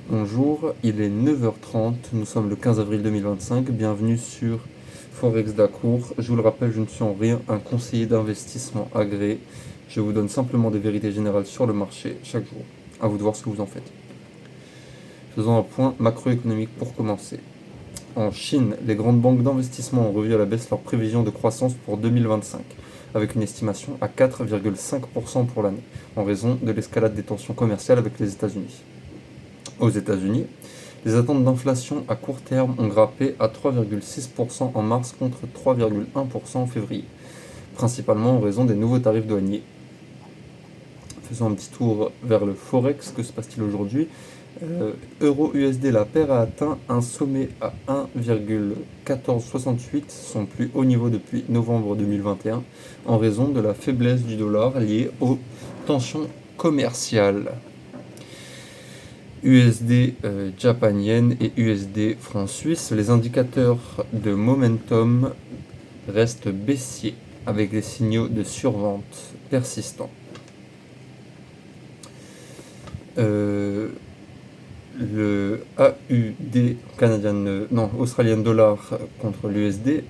Bonjour, il est 9h30, nous sommes le 15 avril 2025, bienvenue sur Forex Dacour. Je vous le rappelle, je ne suis en rien un conseiller d'investissement agréé, je vous donne simplement des vérités générales sur le marché chaque jour. À vous de voir ce que vous en faites. Faisons un point macroéconomique pour commencer. En Chine, les grandes banques d'investissement ont revu à la baisse leurs prévisions de croissance pour 2025, avec une estimation à 4,5% pour l'année, en raison de l'escalade des tensions commerciales avec les États-Unis. Aux États-Unis, les attentes d'inflation à court terme ont grimpé à 3,6% en mars contre 3,1% en février, principalement en raison des nouveaux tarifs douaniers. Faisons un petit tour vers le Forex, que se passe-t-il aujourd'hui? Euro-USD, la paire a atteint un sommet à 1,1468, son plus haut niveau depuis novembre 2021, en raison de la faiblesse du dollar liée aux tensions commerciales. USD Japan Yen et USD franc suisse, les indicateurs de momentum restent baissiers avec des signaux de survente persistants. Le AUD Australian Dollar contre l'USD,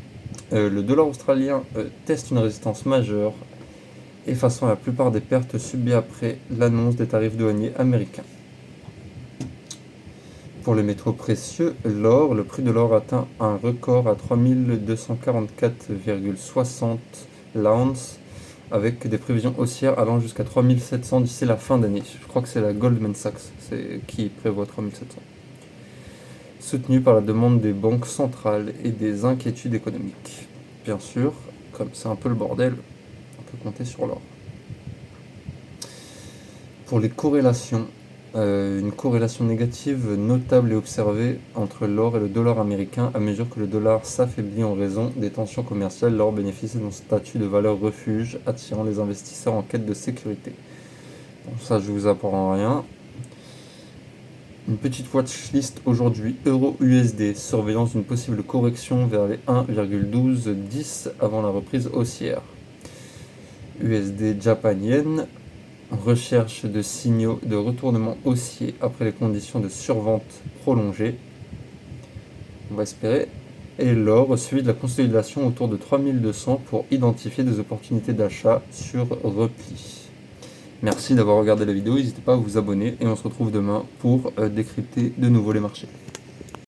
le dollar australien teste une résistance majeure, effaçant la plupart des pertes subies après l'annonce des tarifs douaniers américains. Pour les métaux précieux, l'or, le prix de l'or atteint un record à 3244,60 l'ounce, avec des prévisions haussières allant jusqu'à 3700 d'ici la fin d'année. Je crois que c'est la Goldman Sachs qui prévoit 3700. Soutenu par la demande des banques centrales et des inquiétudes économiques. Bien sûr, comme c'est un peu le bordel, on peut compter sur l'or. Pour les corrélations, une corrélation négative notable est observée entre l'or et le dollar américain. À mesure que le dollar s'affaiblit en raison des tensions commerciales, l'or bénéficie d'un statut de valeur refuge, attirant les investisseurs en quête de sécurité. Bon, ça, je vous apprends rien. Une petite watchlist aujourd'hui, Euro-USD, surveillance d'une possible correction vers les 1,1210 avant la reprise haussière. USD Japan Yen, recherche de signaux de retournement haussier après les conditions de survente prolongées. On va espérer. Et l'or, suivi de la consolidation autour de 3200 pour identifier des opportunités d'achat sur repli. Merci d'avoir regardé la vidéo, n'hésitez pas à vous abonner et on se retrouve demain pour décrypter de nouveau les marchés.